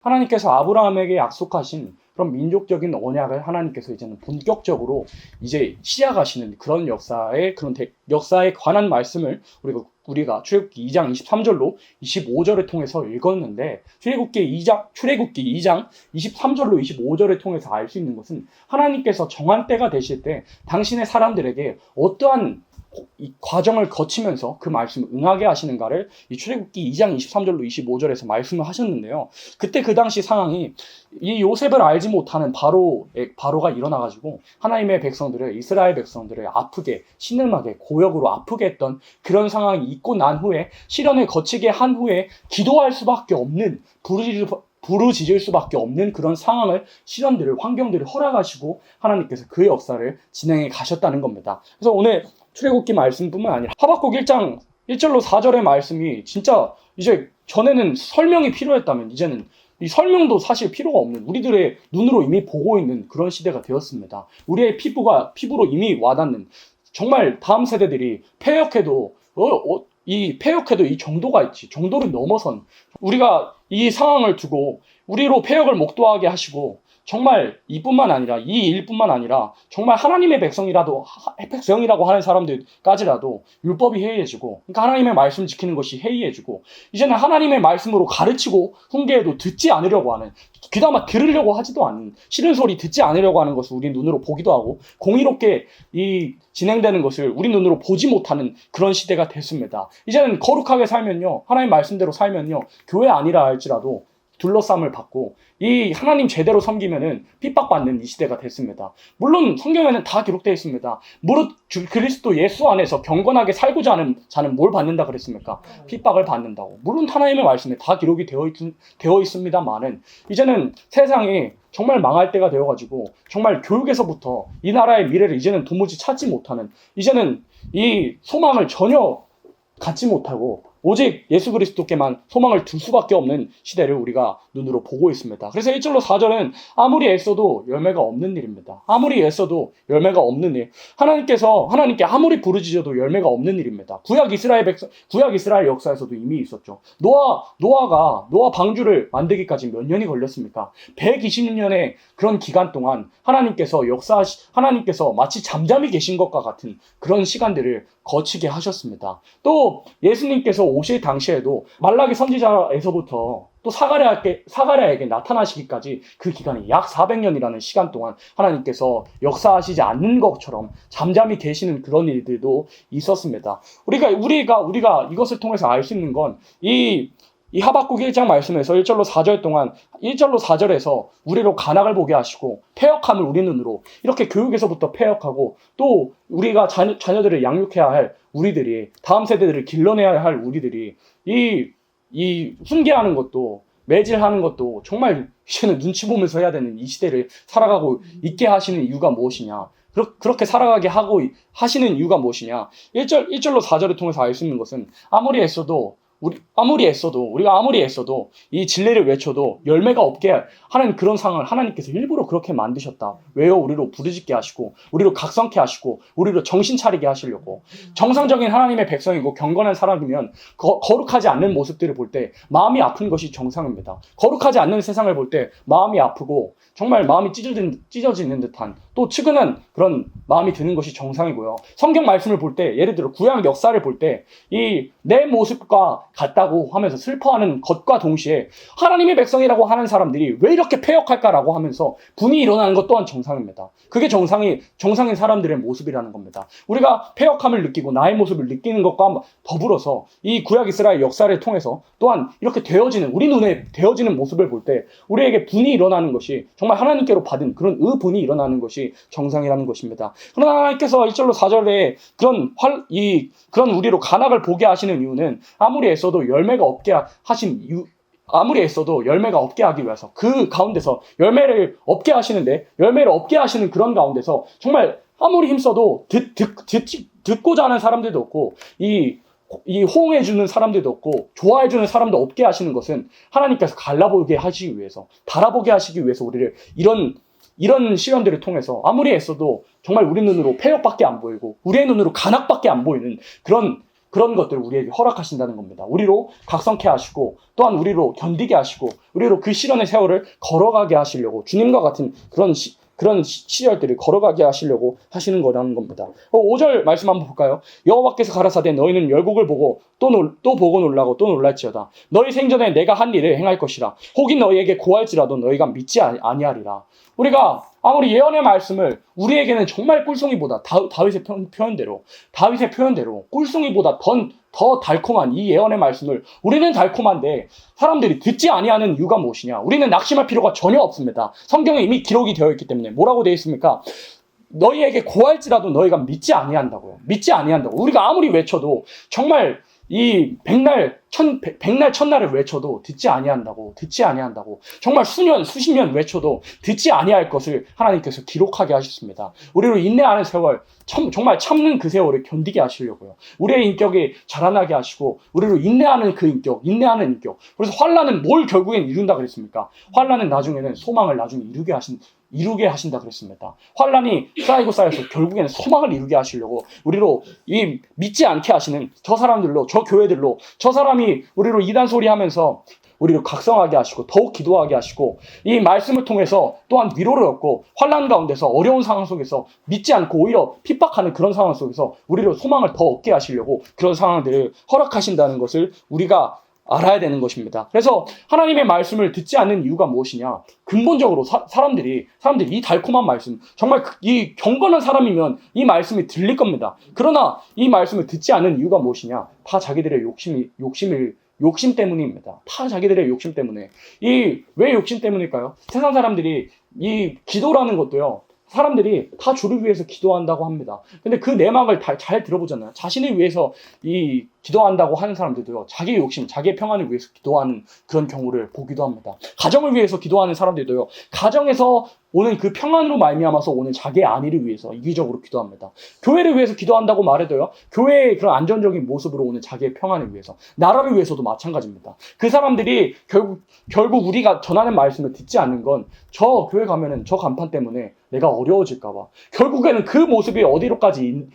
하나님께서 아브라함에게 약속하신 그런 민족적인 언약을 하나님께서 이제는 본격적으로 이제 시작하시는 그런 역사에 관한 말씀을 우리가 출애굽기 2장 23절로 25절을 통해서 읽었는데, 출애굽기 2장 23절로 25절을 통해서 알 수 있는 것은 하나님께서 정한 때가 되실 때 당신의 사람들에게 어떠한 이 과정을 거치면서 그 말씀을 응하게 하시는가를 이 출애굽기 2장 23절로 25절에서 말씀을 하셨는데요. 그때 그 당시 상황이 이 요셉을 알지 못하는 바로가 일어나가지고 하나님의 백성들을, 이스라엘 백성들을 아프게, 신음하게, 고역으로 아프게 했던 그런 상황이 있고 난 후에, 시련을 거치게 한 후에 기도할 수밖에 없는, 부르짖을 수밖에 없는 그런 상황을, 시련들을, 환경들을 허락하시고 하나님께서 그 역사를 진행해 가셨다는 겁니다. 그래서 오늘 출애굽기 말씀뿐만 아니라 하박국 1장 1절로 4절의 말씀이 진짜 이제 전에는 설명이 필요했다면 이제는 이 설명도 사실 필요가 없는, 우리들의 눈으로 이미 보고 있는 그런 시대가 되었습니다. 우리의 피부로 이미 와닿는, 정말 다음 세대들이 폐역해도 이 정도가 있지, 정도를 넘어선, 우리가 이 상황을 두고 우리로 폐역을 목도하게 하시고, 정말 이뿐만 아니라, 이 일뿐만 아니라 정말 하나님의 백성이라고 하는 사람들까지라도 율법이 해이해지고, 그러니까 하나님의 말씀 지키는 것이 해이해지고, 이제는 하나님의 말씀으로 가르치고 훈계해도 듣지 않으려고 하는, 귀담아 들으려고 하지도 않는, 싫은 소리 듣지 않으려고 하는 것을 우리 눈으로 보기도 하고, 공의롭게 이 진행되는 것을 우리 눈으로 보지 못하는 그런 시대가 됐습니다. 이제는 거룩하게 살면요, 하나님 말씀대로 살면요, 교회 아니라 할지라도 둘러싸움을 받고, 이 하나님 제대로 섬기면은 핍박받는 이 시대가 됐습니다. 물론 성경에는 다 기록되어 있습니다. 무릇 그리스도 예수 안에서 경건하게 살고자 하는 자는 뭘 받는다 그랬습니까? 핍박을 받는다고. 물론 하나님의 말씀에 다 기록이 되어 있습니다만은, 이제는 세상이 정말 망할 때가 되어가지고, 정말 교육에서부터 이 나라의 미래를 이제는 도무지 찾지 못하는, 이제는 이 소망을 전혀 갖지 못하고 오직 예수 그리스도께만 소망을 둘 수밖에 없는 시대를 우리가 눈으로 보고 있습니다. 그래서 1절로 4절은 아무리 애써도 열매가 없는 일입니다. 아무리 애써도 열매가 없는 일. 하나님께 아무리 부르짖어도 열매가 없는 일입니다. 구약 이스라엘 역사에서도 이미 있었죠. 노아 방주를 만들기까지 몇 년이 걸렸습니까? 120년의 그런 기간 동안 하나님께서 마치 잠잠히 계신 것과 같은 그런 시간들을 거치게 하셨습니다. 또 예수님께서 오실 당시에도 말라기 선지자에서부터 또 사가랴에게 나타나시기까지 그 기간이 약 400년이라는 시간 동안 하나님께서 역사하시지 않는 것처럼 잠잠히 계시는 그런 일들도 있었습니다. 우리가 이것을 통해서 알 수 있는 건 이 하박국 1장 말씀에서 1절로 4절에서 우리로 간악을 보게 하시고, 폐역함을 우리 눈으로, 이렇게 교육에서부터 폐역하고, 또 우리가 자녀들을 양육해야 할 우리들이, 다음 세대들을 길러내야 할 우리들이 이 훈계하는 것도, 매질하는 것도 정말 이제는 눈치 보면서 해야 되는 이 시대를 살아가고 있게 하시는 이유가 무엇이냐, 그렇게 살아가게 하시는 이유가 무엇이냐. 1절로 4절을 통해서 알 수 있는 것은, 우리가 아무리 애써도 이 진리를 외쳐도 열매가 없게 하는 그런 상황을 하나님께서 일부러 그렇게 만드셨다. 왜요? 우리로 부르짖게 하시고, 우리로 각성케 하시고, 우리로 정신 차리게 하시려고. 정상적인 하나님의 백성이고 경건한 사람이면 거룩하지 않는 모습들을 볼 때 마음이 아픈 것이 정상입니다. 거룩하지 않는 세상을 볼 때 마음이 아프고 정말 마음이 찢어지는 듯한, 또 측은한 그런 마음이 드는 것이 정상이고요. 성경 말씀을 볼 때, 예를 들어 구약 역사를 볼 때 내 모습과 같다고 하면서 슬퍼하는 것과 동시에 하나님의 백성이라고 하는 사람들이 왜 이렇게 패역할까라고 하면서 분이 일어나는 것 또한 정상입니다. 그게 정상인 사람들의 모습이라는 겁니다. 우리가 패역함을 느끼고 나의 모습을 느끼는 것과 더불어서 이 구약 이스라엘 역사를 통해서 또한 이렇게 우리 눈에 되어지는 모습을 볼 때 우리에게 분이 일어나는 것이, 정말 하나님께로 받은 그런 의분이 일어나는 것이 정상이라는 것입니다. 그러나 하나님께서 1절로 4절에 그런 우리로 간악을 보게 하시는 이유는, 아무리 애써도 열매가 없게 하기 위해서, 그 가운데서 열매를 없게 하시는 그런 가운데서 정말 아무리 힘써도 듣고자 하는 사람들도 없고, 호응해주는 사람들도 없고, 좋아해주는 사람도 없게 하시는 것은 하나님께서 달아보게 하시기 위해서 우리를 이런 시련들을 통해서 아무리 애써도 정말 우리 눈으로 폐역밖에 안 보이고, 우리의 눈으로 간악밖에 안 보이는 그런 것들을 우리에게 허락하신다는 겁니다. 우리로 각성케 하시고 또한 우리로 견디게 하시고 우리로 그 시련의 세월을 걸어가게 하시려고 주님과 같은 그런 시절들을 걸어가게 하시려고 하시는 거라는 겁니다. 5절 말씀 한번 볼까요? 여호와께서 가라사대 너희는 열국을 보고 또 보고 놀라고 또 놀랄지어다. 너희 생전에 내가 한 일을 행할 것이라. 혹이 너희에게 고할지라도 너희가 믿지 아니하리라. 우리가 아무리 예언의 말씀을 우리에게는 정말 꿀송이보다 다윗의 표현대로 꿀송이보다 더 달콤한 이 예언의 말씀을 우리는 달콤한데 사람들이 듣지 아니하는 이유가 무엇이냐? 우리는 낙심할 필요가 전혀 없습니다. 성경에 이미 기록이 되어 있기 때문에 뭐라고 되어 있습니까? 너희에게 고할지라도 너희가 믿지 아니한다고요. 믿지 아니한다고. 우리가 아무리 외쳐도 정말 이 백날 천날을 외쳐도 듣지 아니한다고 정말 수십 년 외쳐도 듣지 아니할 것을 하나님께서 기록하게 하셨습니다. 우리로 인내하는 세월, 정말 참는 그 세월을 견디게 하시려고요. 우리의 인격이 자라나게 하시고 우리로 인내하는 인격. 그래서 환난은 뭘 결국엔 이룬다 그랬습니까? 환난은 나중에는 소망을 나중에 이루게 하신다 그랬습니다. 환난이 쌓여서 결국에는 소망을 이루게 하시려고 우리로 이 믿지 않게 하시는 저 사람들로, 저 교회들로, 저 사람이 우리로 이단 소리 하면서 우리를 각성하게 하시고 더욱 기도하게 하시고 이 말씀을 통해서 또한 위로를 얻고 환난 가운데서 어려운 상황 속에서 믿지 않고 오히려 핍박하는 그런 상황 속에서 우리로 소망을 더 얻게 하시려고 그런 상황들을 허락하신다는 것을 우리가 알아야 되는 것입니다. 그래서 하나님의 말씀을 듣지 않는 이유가 무엇이냐? 근본적으로 사람들이 이 달콤한 말씀, 정말 이 경건한 사람이면 이 말씀이 들릴 겁니다. 그러나 이 말씀을 듣지 않는 이유가 무엇이냐? 다 자기들의 욕심 때문입니다. 다 자기들의 욕심 때문에. 왜 욕심 때문일까요? 세상 사람들이 이 기도라는 것도요, 사람들이 다 주를 위해서 기도한다고 합니다. 근데 그 내막을 잘 들어보잖아요. 자신을 위해서 기도한다고 하는 사람들도요, 자기의 욕심, 자기의 평안을 위해서 기도하는 그런 경우를 보기도 합니다. 가정을 위해서 기도하는 사람들도요, 가정에서 오는 그 평안으로 말미암아서 오는 자기의 안위를 위해서 이기적으로 기도합니다. 교회를 위해서 기도한다고 말해도요, 교회의 그런 안전적인 모습으로 오는 자기의 평안을 위해서, 나라를 위해서도 마찬가지입니다. 그 사람들이 결국 우리가 전하는 말씀을 듣지 않는 건 저 교회 가면은 저 간판 때문에 내가 어려워질까봐. 결국에는 그 모습이 어디로까지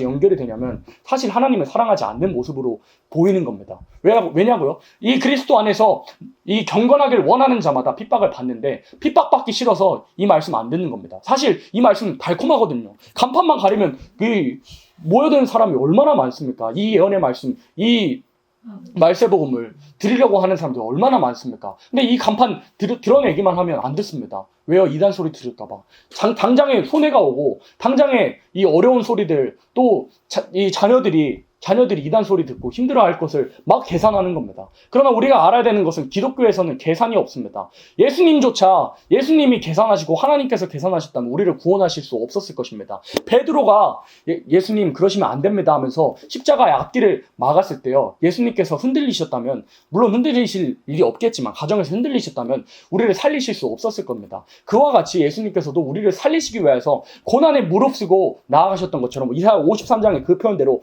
연결이 되냐면 사실 하나님을 사랑하지 않는 모습으로 보이는 겁니다. 왜냐고요? 이 그리스도 안에서 이 경건하길 원하는 자마다 핍박을 받는데 핍박받기 싫어서 이 말씀 안 듣는 겁니다. 사실 이 말씀 달콤하거든요. 간판만 가리면 모여드는 사람이 얼마나 많습니까? 이 예언의 말씀, 이 말세복음을 드리려고 하는 사람들이 얼마나 많습니까? 근데 이 간판 드러내기만 하면 안 듣습니다. 왜요? 이단 소리 들을까봐. 당장에 손해가 오고 당장에 이 어려운 소리들 또 이 자녀들이 이단 소리 듣고 힘들어할 것을 막 계산하는 겁니다. 그러나 우리가 알아야 되는 것은 기독교에서는 계산이 없습니다. 예수님이 계산하시고 하나님께서 계산하셨다면 우리를 구원하실 수 없었을 것입니다. 베드로가 예수님 그러시면 안 됩니다 하면서 십자가의 앞길을 막았을 때요, 예수님께서 흔들리셨다면, 물론 흔들리실 일이 없겠지만 가정에서 흔들리셨다면 우리를 살리실 수 없었을 겁니다. 그와 같이 예수님께서도 우리를 살리시기 위해서 고난에 무릅쓰고 나아가셨던 것처럼 이사야 53장의 그 표현대로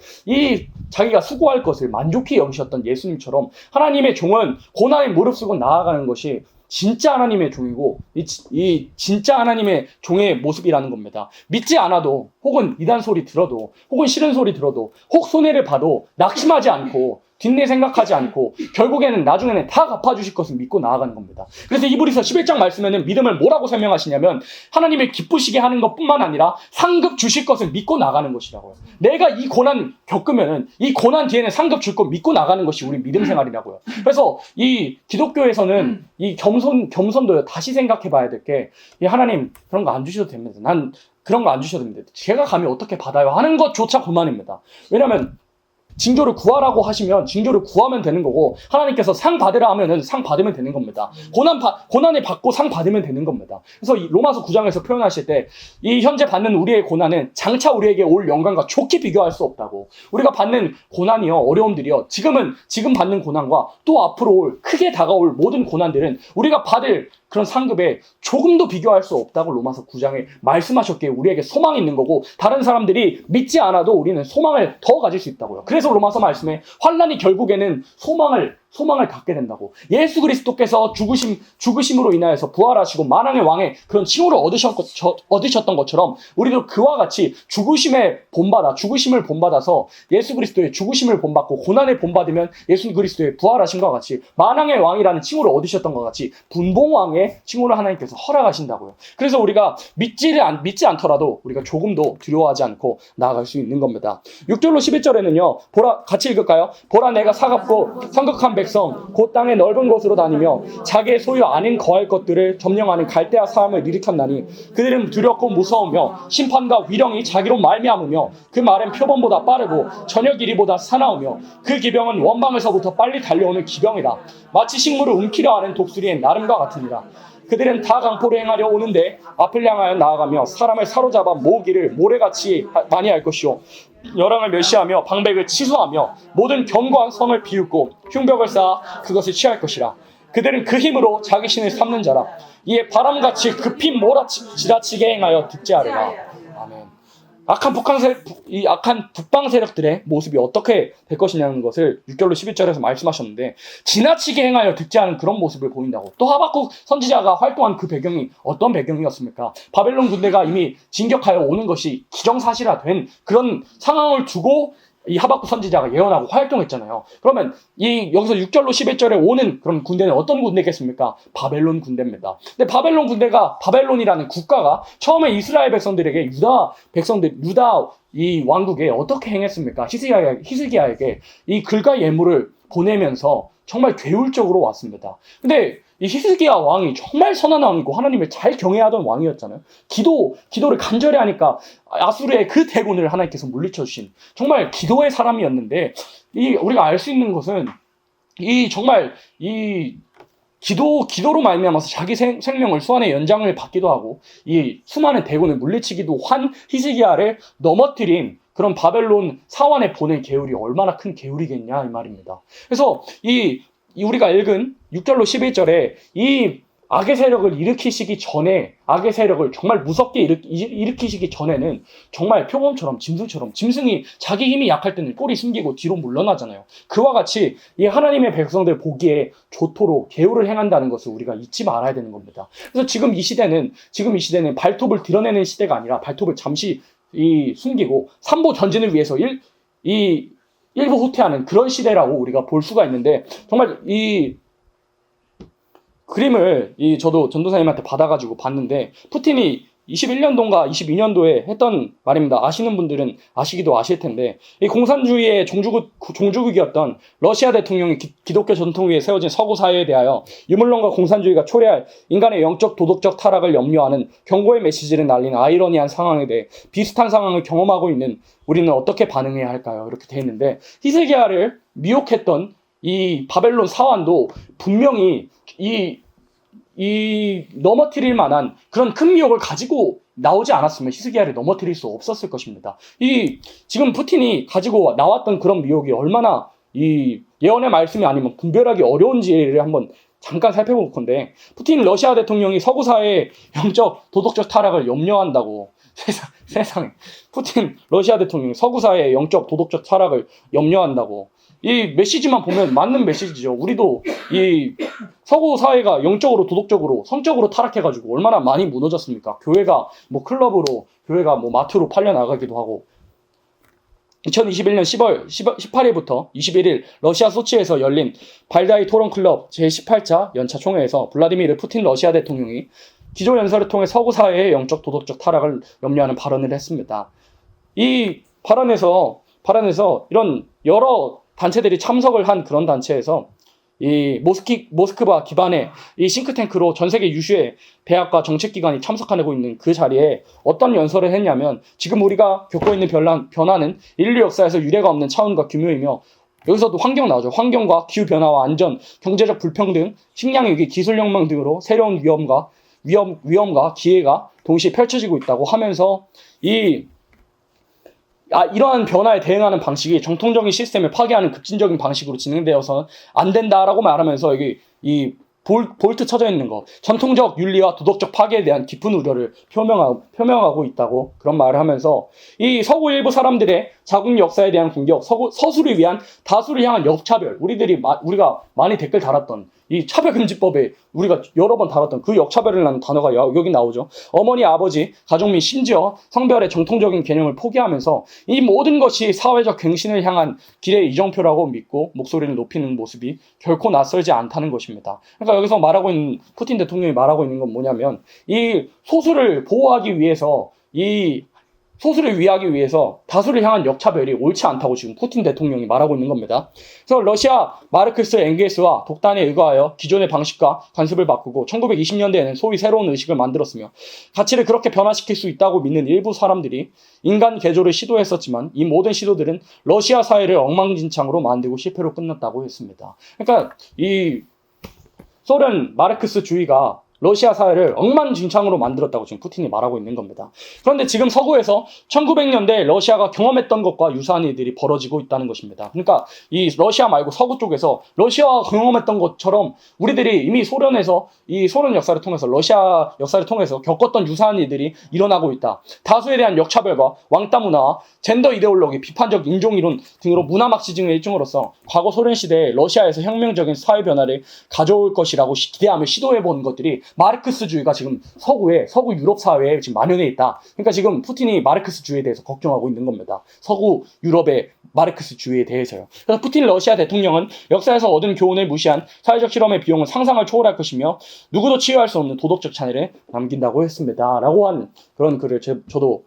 자기가 수고할 것을 만족히 여기셨던 예수님처럼 하나님의 종은 고난에 무릅쓰고 나아가는 것이 진짜 하나님의 종이고 이 진짜 하나님의 종의 모습이라는 겁니다. 믿지 않아도, 혹은 이단 소리 들어도, 혹은 싫은 소리 들어도, 혹 손해를 봐도 낙심하지 않고 뒷내 생각하지 않고 결국에는 나중에는 다 갚아주실 것을 믿고 나아가는 겁니다. 그래서 이브리서 11장 말씀에는 믿음을 뭐라고 설명하시냐면 하나님을 기쁘시게 하는 것뿐만 아니라 상급 주실 것을 믿고 나가는 것이라고요. 내가 이 고난 겪으면은 이 고난 뒤에는 상급 줄 거 믿고 나가는 것이 우리 믿음 생활이라고요. 그래서 이 기독교에서는 이 겸손도요, 다시 생각해 봐야 될 게, 하나님 그런 거 안 주셔도 됩니다. 난 그런 거 안 주셔도 됩니다. 제가 감히 어떻게 받아요 하는 것조차 그만입니다. 왜냐하면 징조를 구하라고 하시면 징조를 구하면 되는 거고, 하나님께서 상 받으라 하면은 상 받으면 되는 겁니다. 고난을 받고 상 받으면 되는 겁니다. 그래서 로마서 9장에서 표현하실 때 이 현재 받는 우리의 고난은 장차 우리에게 올 영광과 좋게 비교할 수 없다고. 우리가 받는 고난이요, 어려움들이요, 지금 받는 고난과 또 앞으로 크게 다가올 모든 고난들은 우리가 받을 그런 상급에 조금도 비교할 수 없다고 로마서 9장에 말씀하셨기에 우리에게 소망이 있는 거고, 다른 사람들이 믿지 않아도 우리는 소망을 더 가질 수 있다고요. 그래서 로마서 말씀에 환난이 결국에는 소망을 갖게 된다고. 예수 그리스도께서 죽으심으로 인하여서 부활하시고 만왕의 왕의 그런 칭호를 얻으셨던 것처럼 우리도 그와 같이 죽으심을 본받아서 예수 그리스도의 죽으심을 본받고 고난을 본받으면 예수 그리스도의 부활하심과 같이 만왕의 왕이라는 칭호를 얻으셨던 것 같이 분봉왕의 칭호를 하나님께서 허락하신다고요. 그래서 우리가 믿지 않더라도 우리가 조금도 두려워하지 않고 나아갈 수 있는 겁니다. 6절로 11절에는요. 보라, 같이 읽을까요? 보라, 내가 사갑고 성극한 백성 곧 땅의 넓은 곳으로 다니며 자기의 소유 아닌 거할 것들을 점령하는 갈대아 사람을 일으켰나니 그들은 두렵고 무서우며 심판과 위령이 자기로 말미암으며 그 말은 표범보다 빠르고 저녁 이리보다 사나우며 그 기병은 원방에서부터 빨리 달려오는 기병이다. 마치 식물을 움키려 하는 독수리의 나름과 같으니라. 그들은 다 강포를 행하려 오는데 앞을 향하여 나아가며 사람을 사로잡아 모으기를 모래같이 많이 할 것이요 열왕을 멸시하며 방백을 치수하며 모든 견고한 성을 비웃고 흉벽을 쌓아 그것을 취할 것이라. 그들은 그 힘으로 자기 신을 삼는 자라. 이에 바람같이 급히 몰아지라치게 행하여 득제하리라. 아멘. 악한 북방 세력들의 모습이 어떻게 될 것이냐는 것을 6절로 11절에서 말씀하셨는데 지나치게 행하여 득제하는 그런 모습을 보인다고. 또 하박국 선지자가 활동한 그 배경이 어떤 배경이었습니까? 바벨론 군대가 이미 진격하여 오는 것이 기정사실화된 그런 상황을 두고 이 하박국 선지자가 예언하고 활동했잖아요. 그러면 여기서 6절로 11절에 오는 그런 군대는 어떤 군대겠습니까? 바벨론 군대입니다. 근데 바벨론이라는 국가가 처음에 이스라엘 백성들에게 유다 이 왕국에 어떻게 행했습니까? 히스기야에게 이 글과 예물을 보내면서 정말 괴울적으로 왔습니다. 근데 이 히스기야 왕이 정말 선한 왕이고 하나님을 잘 경외하던 왕이었잖아요. 기도를 간절히 하니까 아수르의 그 대군을 하나님께서 물리쳐 주신 정말 기도의 사람이었는데 우리가 알 수 있는 것은 정말 기도로 말미암아서 자기 생명을 수완의 연장을 받기도 하고 이 수많은 대군을 물리치기도 한 히스기야를 넘어뜨린 그런 바벨론 사원에 보낸 계율이 얼마나 큰 계율이겠냐 이 말입니다. 그래서 우리가 읽은 6절로 11절에 이 악의 세력을 일으키시기 전에 악의 세력을 정말 무섭게 일으키시기 전에는 정말 표범처럼 짐승이 자기 힘이 약할 때는 꼬리 숨기고 뒤로 물러나잖아요. 그와 같이 이 하나님의 백성들 보기에 좋도록 계율을 행한다는 것을 우리가 잊지 말아야 되는 겁니다. 그래서 지금 이 시대는 발톱을 드러내는 시대가 아니라 발톱을 잠시 숨기고 삼보 전진을 위해서 일부 후퇴하는 그런 시대라고 우리가 볼 수가 있는데 정말 이 그림을 저도 전도사님한테 받아가지고 봤는데 푸틴이 21년도인가 22년도에 했던 말입니다. 아시는 분들은 아시기도 아실 텐데 이 공산주의의 종주국이었던 러시아 대통령이 기독교 전통 위에 세워진 서구 사회에 대하여 유물론과 공산주의가 초래할 인간의 영적 도덕적 타락을 염려하는 경고의 메시지를 날린 아이러니한 상황에 대해 비슷한 상황을 경험하고 있는 우리는 어떻게 반응해야 할까요? 이렇게 돼 있는데 히스기야를 미혹했던 이 바벨론 사환도 분명히 넘어뜨릴 만한 그런 큰 미혹을 가지고 나오지 않았으면 히스기야를 넘어뜨릴 수 없었을 것입니다. 지금 푸틴이 가지고 나왔던 그런 미혹이 얼마나 예언의 말씀이 아니면 분별하기 어려운지를 한번 잠깐 살펴볼 건데 푸틴 러시아 대통령이 서구 사회의 영적 도덕적 타락을 염려한다고 세상에 푸틴 러시아 대통령이 서구 사회의 영적 도덕적 타락을 염려한다고 이 메시지만 보면 맞는 메시지죠. 우리도 이 서구 사회가 영적으로 도덕적으로 성적으로 타락해가지고 얼마나 많이 무너졌습니까? 교회가 클럽으로 교회가 마트로 팔려나가기도 하고 2021년 10월 18일부터 21일 러시아 소치에서 열린 발다이 토론클럽 제18차 연차 총회에서 블라디미르 푸틴 러시아 대통령이 기조연설을 통해 서구 사회의 영적 도덕적 타락을 염려하는 발언을 했습니다. 이 발언에서 이런 여러 단체들이 참석을 한 그런 단체에서 이 모스크바 기반의 이 싱크탱크로 전 세계 유수의 대학과 정책기관이 참석하고 있는 그 자리에 어떤 연설을 했냐면 지금 우리가 겪고 있는 변화는 인류 역사에서 유례가 없는 차원과 규모이며 여기서도 환경 나오죠. 환경과 기후변화와 안전, 경제적 불평등, 식량위기, 기술혁명 등으로 새로운 위험과 기회가 동시에 펼쳐지고 있다고 하면서 이러한 변화에 대응하는 방식이 정통적인 시스템을 파괴하는 급진적인 방식으로 진행되어서는 안 된다라고 말하면서 이 볼트 쳐져 있는 거, 전통적 윤리와 도덕적 파괴에 대한 깊은 우려를 표명하고 있다고 그런 말을 하면서 이 서구 일부 사람들의 자국 역사에 대한 공격, 서술을 위한 다수를 향한 역차별, 우리가 많이 댓글 달았던 이 차별금지법에 우리가 여러 번 다뤘던 그 역차별이라는 단어가 여기 나오죠. 어머니, 아버지, 가족 및 심지어 성별의 정통적인 개념을 포기하면서 이 모든 것이 사회적 갱신을 향한 길의 이정표라고 믿고 목소리를 높이는 모습이 결코 낯설지 않다는 것입니다. 그러니까 여기서 말하고 있는 푸틴 대통령이 말하고 있는 건 뭐냐면 이 소수를 위하기 위해서 다수를 향한 역차별이 옳지 않다고 지금 푸틴 대통령이 말하고 있는 겁니다. 그래서 러시아 마르크스 엥겔스와 독단에 의거하여 기존의 방식과 관습을 바꾸고 1920년대에는 소위 새로운 의식을 만들었으며 가치를 그렇게 변화시킬 수 있다고 믿는 일부 사람들이 인간 개조를 시도했었지만 이 모든 시도들은 러시아 사회를 엉망진창으로 만들고 실패로 끝났다고 했습니다. 그러니까 이 소련 마르크스주의가 러시아 사회를 엉망진창으로 만들었다고 지금 푸틴이 말하고 있는 겁니다. 그런데 지금 서구에서 1900년대 러시아가 경험했던 것과 유사한 일들이 벌어지고 있다는 것입니다. 그러니까 이 러시아 말고 서구 쪽에서 러시아가 경험했던 것처럼 우리들이 이미 이 소련 역사를 통해서 러시아 역사를 통해서 겪었던 유사한 일들이 일어나고 있다. 다수에 대한 역차별과 왕따 문화, 젠더 이데올로기, 비판적 인종이론 등으로 문화 막시즘의 일종으로서 과거 소련 시대에 러시아에서 혁명적인 사회 변화를 가져올 것이라고 기대하며 시도해본 것들이 마르크스주의가 지금 서구 유럽 사회에 지금 만연해 있다. 그러니까 지금 푸틴이 마르크스주의에 대해서 걱정하고 있는 겁니다. 서구 유럽의 마르크스주의에 대해서요. 그래서 푸틴 러시아 대통령은 역사에서 얻은 교훈을 무시한 사회적 실험의 비용은 상상을 초월할 것이며 누구도 치유할 수 없는 도덕적 잔해를 남긴다고 했습니다. 라고 한 그런 글을 저도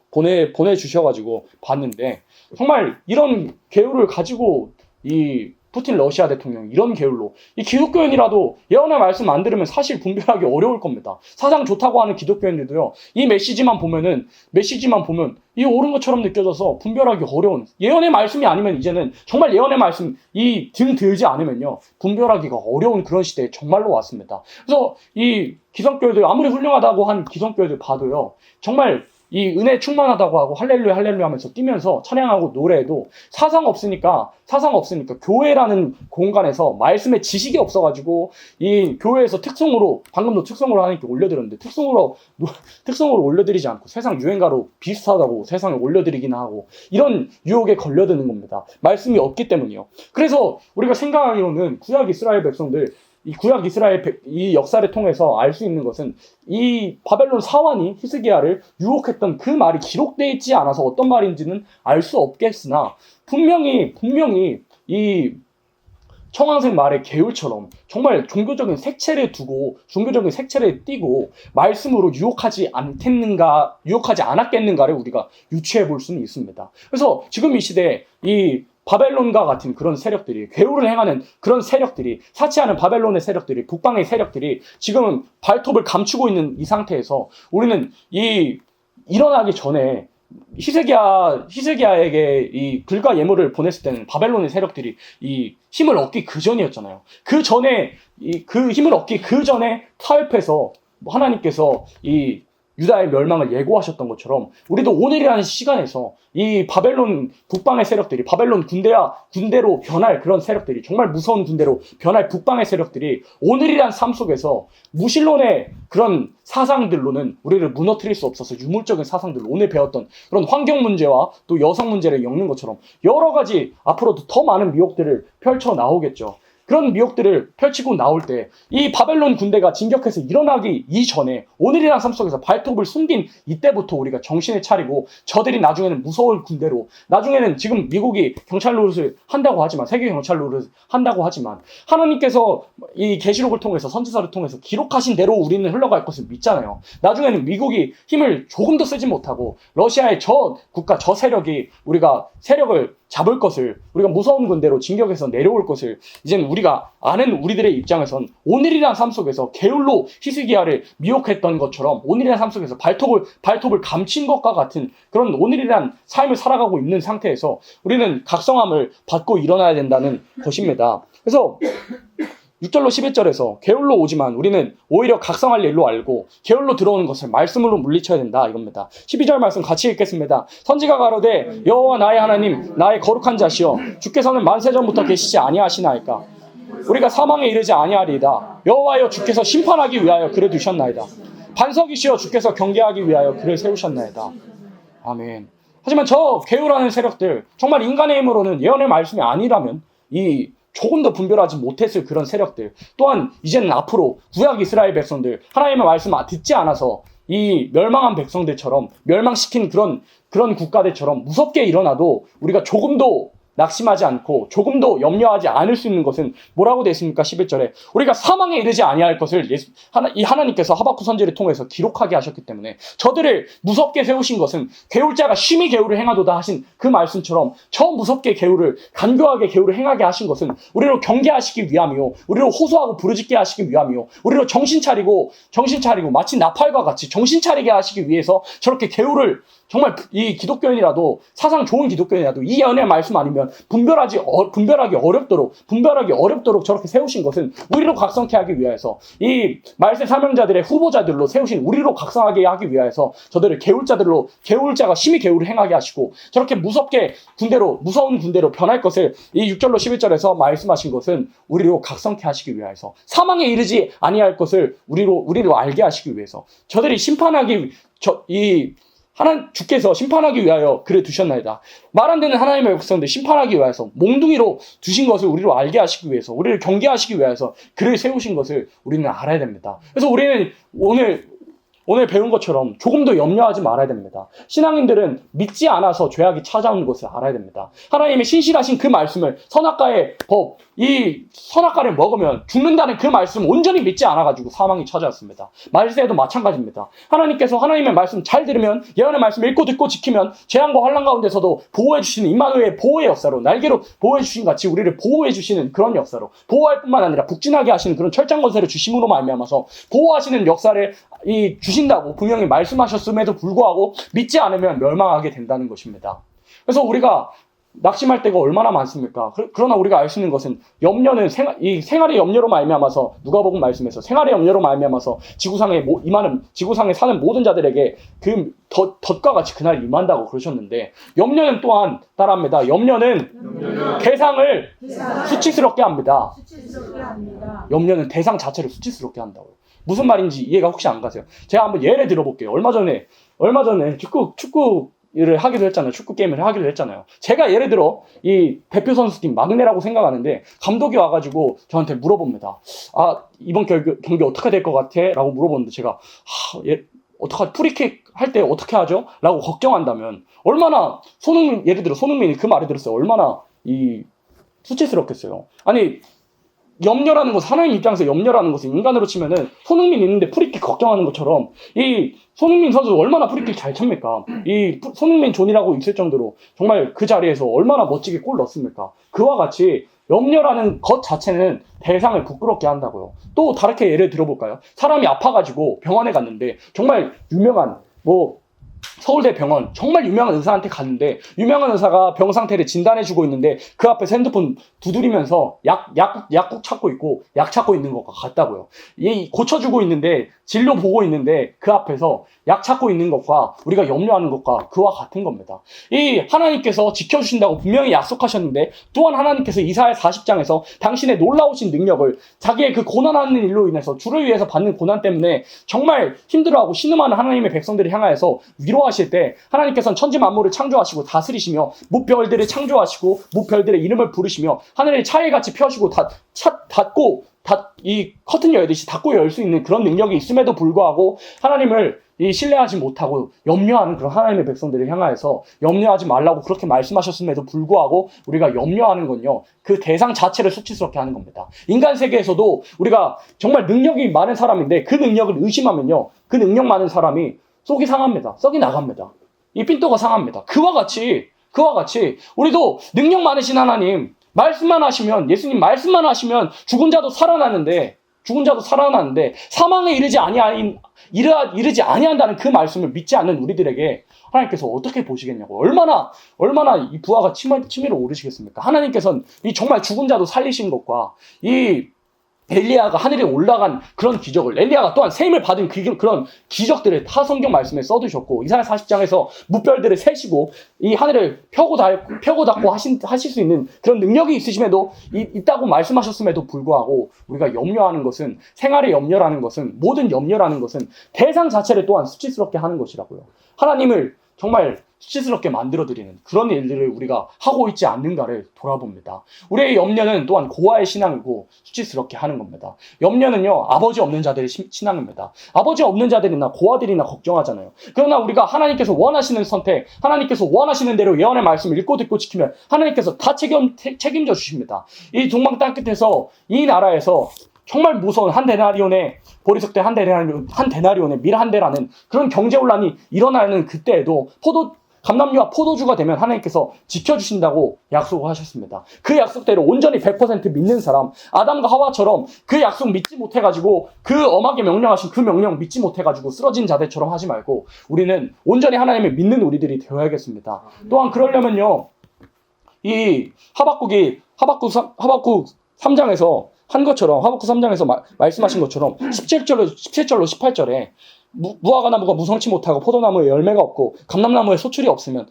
보내주셔가지고 봤는데 정말 이런 계율을 가지고 이 푸틴 러시아 대통령 이런 계율로 이 기독교인이라도 예언의 말씀 안 들으면 사실 분별하기 어려울 겁니다. 사상 좋다고 하는 기독교인들도요. 이 메시지만 보면 이 옳은 것처럼 느껴져서 분별하기 어려운 예언의 말씀이 아니면 이제는 정말 예언의 말씀 이 등 들지 않으면요. 분별하기가 어려운 그런 시대에 정말로 왔습니다. 그래서 이 기성교회들 아무리 훌륭하다고 한 기성교회들 봐도요. 정말 이 은혜 충만하다고 하고 할렐루야 할렐루야 하면서 뛰면서 찬양하고 노래해도 사상 없으니까 교회라는 공간에서 말씀의 지식이 없어가지고 이 교회에서 방금도 특성으로 하나님께 올려드렸는데 특성으로 올려드리지 않고 세상 유행가로 비슷하다고 세상에 올려드리긴 하고 이런 유혹에 걸려드는 겁니다. 말씀이 없기 때문이요. 그래서 우리가 생각하기로는 구약 이스라엘 백성들 이 구약 이스라엘 이 역사를 통해서 알 수 있는 것은 이 바벨론 사환이 히스기야를 유혹했던 그 말이 기록되어 있지 않아서 어떤 말인지는 알 수 없겠으나 분명히 이 청황색 말의 계율처럼 정말 종교적인 색채를 띠고 말씀으로 유혹하지 않았겠는가를 우리가 유추해 볼 수는 있습니다. 그래서 지금 이 시대에 이 바벨론과 같은 그런 세력들이 괴로를 행하는 그런 세력들이 사치하는 바벨론의 세력들이 북방의 세력들이 지금은 발톱을 감추고 있는 이 상태에서 우리는 일어나기 전에 히스기야에게 이 불과 예물을 보냈을 때는 바벨론의 세력들이 이 힘을 얻기 그 전이었잖아요. 그 힘을 얻기 그 전에 타협해서 하나님께서 이 유다의 멸망을 예고하셨던 것처럼 우리도 오늘이라는 시간에서 이 바벨론 북방의 세력들이 바벨론 군대로 변할 그런 세력들이 정말 무서운 군대로 변할 북방의 세력들이 오늘이란 삶 속에서 무신론의 그런 사상들로는 우리를 무너뜨릴 수 없어서 유물적인 사상들로 오늘 배웠던 그런 환경 문제와 또 여성 문제를 엮는 것처럼 여러 가지 앞으로도 더 많은 미혹들을 펼쳐 나오겠죠. 그런 미혹들을 펼치고 나올 때 이 바벨론 군대가 진격해서 일어나기 이전에 오늘이란 삶 속에서 발톱을 숨긴 이때부터 우리가 정신을 차리고 저들이 나중에는 무서울 군대로 나중에는 지금 미국이 경찰 노릇을 한다고 하지만 세계 경찰 노릇을 한다고 하지만 하나님께서 이 계시록을 통해서 선지서를 통해서 기록하신 대로 우리는 흘러갈 것을 믿잖아요. 나중에는 미국이 힘을 조금도 쓰지 못하고 러시아의 저 국가 저 세력이 우리가 세력을 잡을 것을 우리가 무서운 군대로 진격해서 내려올 것을 이제는 우리가 아는 우리들의 입장에선 오늘이란 삶 속에서 게을로 히스기야를 미혹했던 것처럼 오늘이란 삶 속에서 발톱을 감춘 것과 같은 그런 오늘이란 삶을 살아가고 있는 상태에서 우리는 각성함을 받고 일어나야 된다는 것입니다. 그래서 6절로 11절에서 게을러 오지만 우리는 오히려 각성할 일로 알고 게을러 들어오는 것을 말씀으로 물리쳐야 된다 이겁니다. 12절 말씀 같이 읽겠습니다. 선지가 가로되 여호와 나의 하나님 나의 거룩한 자시여 주께서는 만세전부터 계시지 아니하시나이까 우리가 사망에 이르지 아니하리이다. 여호와여 주께서 심판하기 위하여 그를 두셨나이다. 반석이시여 주께서 경계하기 위하여 그를 세우셨나이다. 아멘. 하지만 저 게으르는 세력들, 정말 인간의 힘으로는 예언의 말씀이 아니라면 이 조금 더 분별하지 못했을 그런 세력들, 또한 이제는 앞으로 구약 이스라엘 백성들, 하나님의 말씀 듣지 않아서 이 멸망한 백성들처럼, 멸망시킨 그런 국가들처럼 무섭게 일어나도 우리가 조금도 낙심하지 않고 조금도 염려하지 않을 수 있는 것은 뭐라고 되어 있습니까? 11절에 우리가 사망에 이르지 아니할 것을 하나님께서 하박국 선지를 통해서 기록하게 하셨기 때문에, 저들을 무섭게 세우신 것은 게을자가 심히 게으를 행하도다 하신 그 말씀처럼 저 무섭게 게으를, 간교하게 게으를 행하게 하신 것은 우리로 경계하시기 위함이요, 우리로 호소하고 부르짖게 하시기 위함이요, 우리로 정신 차리고 마치 나팔과 같이 정신 차리게 하시기 위해서 저렇게 게으를, 정말 이 기독교인이라도, 사상 좋은 기독교인이라도 이 예언의 말씀 아니면 분별하기 어렵도록 저렇게 세우신 것은 우리로 각성케 하기 위해서, 이 말세 사명자들의 후보자들로 세우신 우리로 각성하게 하기 위해서 저들을 게을자들로, 게을자가 심히 게으를 행하게 하시고 저렇게 무서운 군대로 변할 것을 이 6절로 11절에서 말씀하신 것은 우리로 각성케 하시기 위해서, 사망에 이르지 아니할 것을 우리로 알게 하시기 위해서, 저들이 주께서 심판하기 위하여 그를 두셨나이다. 말 안 되는 하나님의 백성들 심판하기 위해서, 몽둥이로 두신 것을 우리로 알게 하시기 위해서, 우리를 경계하시기 위해서 그를 세우신 것을 우리는 알아야 됩니다. 그래서 우리는 오늘 배운 것처럼 조금도 염려하지 말아야 됩니다. 신앙인들은 믿지 않아서 죄악이 찾아오는 것을 알아야 됩니다. 하나님의 신실하신 그 말씀을, 선악과의 법, 이 선악과를 먹으면 죽는다는 그 말씀 온전히 믿지 않아가지고 사망이 찾아왔습니다. 말세에도 마찬가지입니다. 하나님께서 하나님의 말씀 잘 들으면, 예언의 말씀 읽고 듣고 지키면 재앙과 환난 가운데서도 보호해주시는 임마누엘의 보호의 역사로, 날개로 보호해주신 같이 우리를 보호해주시는 그런 역사로, 보호할 뿐만 아니라 북진하게 하시는 그런 철장 건설을 주심으로 말미암아서 보호하시는 역사를 주신다고 분명히 말씀하셨음에도 불구하고 믿지 않으면 멸망하게 된다는 것입니다. 그래서 우리가 낙심할 때가 얼마나 많습니까? 그러나 우리가 알 수 있는 것은, 염려는 생활의 염려로 말미암아서, 누가복음 말씀에서 생활의 염려로 말미암아서 지구상에 사는 모든 자들에게 그 덫과 같이 그날 임한다고 그러셨는데, 염려는 또한 따라합니다. 염려는 대상을 수치스럽게 합니다. 염려는 대상 자체를 수치스럽게 한다고요. 무슨 말인지 이해가 혹시 안 가세요? 제가 한번 예를 들어볼게요. 얼마 전에 축구를 하기로 했잖아요. 축구 게임을 하기로 했잖아요. 제가 예를 들어 이 대표 선수팀 막내라고 생각하는데, 감독이 와가지고 저한테 물어봅니다. 이번 경기 어떻게 될 것 같아? 라고 물어보는데, 제가 어떡하지? 프리킥 할 때 어떻게 하죠? 라고 걱정한다면, 얼마나 예를 들어 손흥민이 그 말을 들었어요. 얼마나 수치스럽겠어요. 아니, 염려라는 것은, 하나님 입장에서 염려라는 것은 인간으로 치면은 손흥민 있는데 프리킥 걱정하는 것처럼, 이 손흥민 선수 얼마나 프리킥 잘 찹니까? 이 손흥민 존이라고 있을 정도로 정말 그 자리에서 얼마나 멋지게 골 넣었습니까? 그와 같이 염려라는 것 자체는 대상을 부끄럽게 한다고요. 또 다르게 예를 들어볼까요? 사람이 아파가지고 병원에 갔는데, 정말 유명한 서울대 병원 정말 유명한 의사한테 갔는데, 유명한 의사가 병 상태를 진단해주고 있는데 그 앞에서 핸드폰 두드리면서 약국 찾고 있고 약 찾고 있는 것과 같다고요. 고쳐주고 있는데, 진료 보고 있는데 그 앞에서 약 찾고 있는 것과 우리가 염려하는 것과 그와 같은 겁니다. 이 하나님께서 지켜주신다고 분명히 약속하셨는데, 또한 하나님께서 이사야 40장에서 당신의 놀라우신 능력을, 자기의 그 고난하는 일로 인해서, 주를 위해서 받는 고난 때문에 정말 힘들어하고 신음하는 하나님의 백성들을 향하여서 위로하실 때, 하나님께서는 천지 만물을 창조하시고 다스리시며 무별들을 창조하시고 무별들의 이름을 부르시며 하늘을 차일같이 펴시고 이 커튼 열듯이 닫고 열 수 있는 그런 능력이 있음에도 불구하고, 하나님을 신뢰하지 못하고 염려하는 그런 하나님의 백성들을 향하여서 염려하지 말라고 그렇게 말씀하셨음에도 불구하고 우리가 염려하는 건요, 그 대상 자체를 수치스럽게 하는 겁니다. 인간 세계에서도 우리가 정말 능력이 많은 사람인데 그 능력을 의심하면요, 그 능력 많은 사람이 속이 상합니다. 썩이 나갑니다. 이 삔또가 상합니다. 그와 같이 우리도 능력 많으신 하나님, 말씀만 하시면, 예수님 말씀만 하시면 죽은 자도 살아나는데 사망에 이르지 아니한다는 그 말씀을 믿지 않는 우리들에게 하나님께서 어떻게 보시겠냐고. 얼마나 이 부하가 치밀어 오르시겠습니까? 하나님께서는 이 정말 죽은 자도 살리신 것과 이 엘리야가 하늘에 올라간 그런 기적을, 엘리야가 또한 셈을 받은 그런 기적들을 다 성경 말씀에 써두셨고, 이사야 40장에서 무별들을 세시고 이 하늘을 펴고 닫고 하실 수 있는 그런 능력이 있으심에도 있다고 말씀하셨음에도 불구하고, 우리가 염려하는 것은, 생활의 염려라는 것은, 모든 염려라는 것은 대상 자체를 또한 수치스럽게 하는 것이라고요. 하나님을 정말 수치스럽게 만들어드리는 그런 일들을 우리가 하고 있지 않는가를 돌아봅니다. 우리의 염려는 또한 고아의 신앙이고 수치스럽게 하는 겁니다. 염려는요, 아버지 없는 자들의 신앙입니다. 아버지 없는 자들이나 고아들이나 걱정하잖아요. 그러나 우리가 하나님께서 원하시는 선택, 하나님께서 원하시는 대로 예언의 말씀을 읽고 듣고 지키면 하나님께서 다 책임져 주십니다. 이 동방 땅끝에서, 이 나라에서 정말 무서운 한 데나리온의 보리석대 한 데나리온의 밀 한 대라는 그런 경제혼란이 일어나는 그때에도 감람류와 포도주가 되면 하나님께서 지켜주신다고 약속을 하셨습니다. 그 약속대로 온전히 100% 믿는 사람, 아담과 하와처럼 그 약속 믿지 못해가지고, 그 엄하게 명령하신 그 명령 믿지 못해가지고 쓰러진 자들처럼 하지 말고 우리는 온전히 하나님을 믿는 우리들이 되어야겠습니다. 또한 그러려면요, 이 하박국 3장에서 한 것처럼, 하박국 3장에서 말씀하신 것처럼 17절로 18절에 무화과 나무가 무성치 못하고 포도나무에 열매가 없고 감람나무에 소출이 없으며